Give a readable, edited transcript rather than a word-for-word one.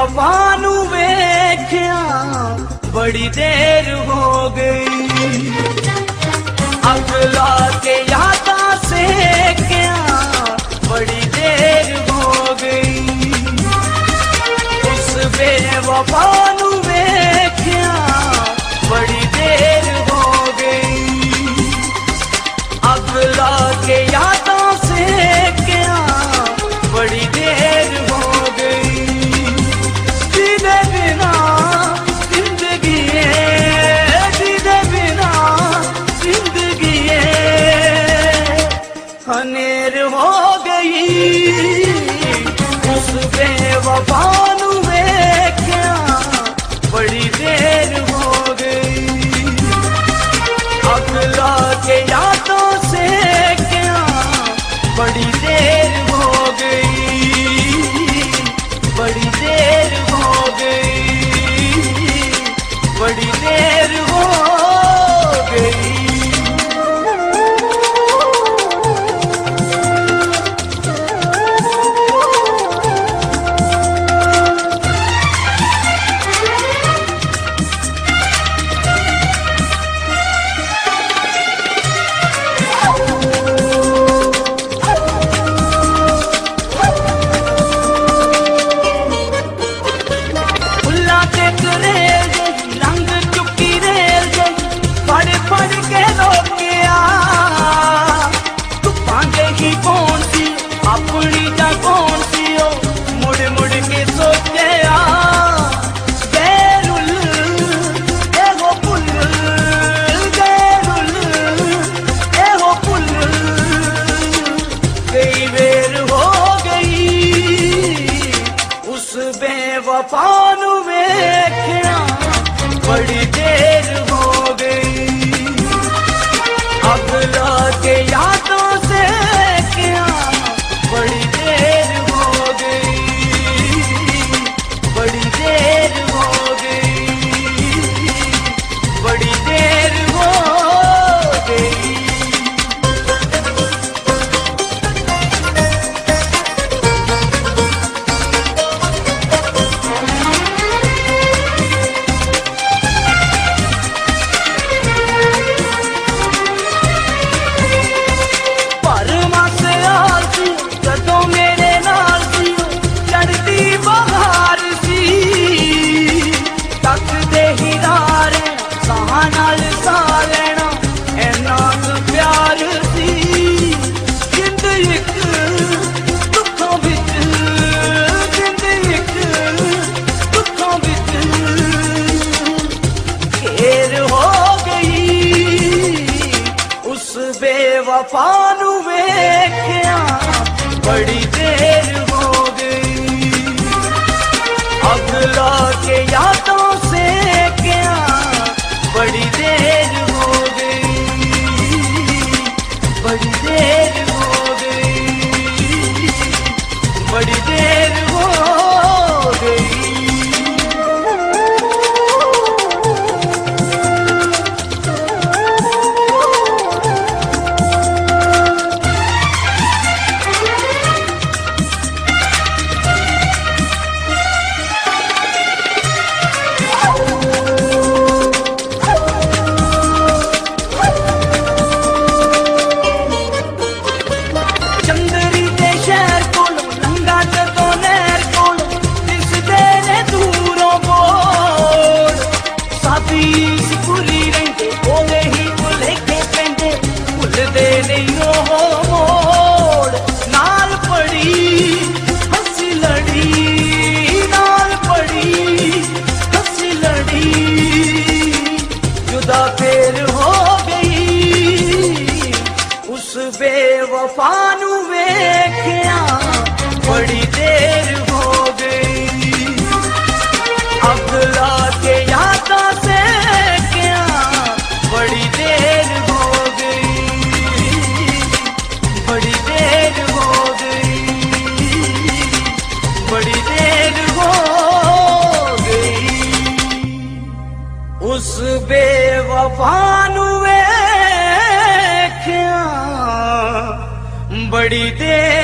बेवफा नू वेख्या बड़ी देर हो गई, अगला के यादा से क्या बड़ी देर हो गई। उस बेवफा नू वेख्या बड़ी देर हो गई, अगला के यादा से क्या बड़ी देर हो गई। जीने बिना जिंदगी है, जीने बिना जिंदगी है हनेर हो गई। उस बेवफा नू वेख्या बड़ी देर हो गई, अगला के यादों से क्या बड़ी देर हो गई, बड़ी देर हो गई, बड़ी देर हो गई। अपनी जा कौन सी हो मुड़ मुड़ के सोचे गैरुल एहो पुल, गैरुल एहो पुल कई बेर हो गई। उस बेवफा नू वेख्या बड़ी देर हो गई, अगला के यादों से क्या बड़ी देर हो गई, बड़ी देर हो गई, बड़ी देर हो गई। बेवफा नू वेख्या बड़ी देर हो गई, अगला के यादों से क्या बड़ी देर हो गई, बड़ी देर हो गई, बड़ी देर हो गई। बेवफा नू वेख्या बड़ी देर हो गई, अगला के यादा से क्या बड़ी देर हो गई, बड़ी देर हो गई, बड़ी देर हो गई। उस बेवफा नू वेख्या बड़ी देर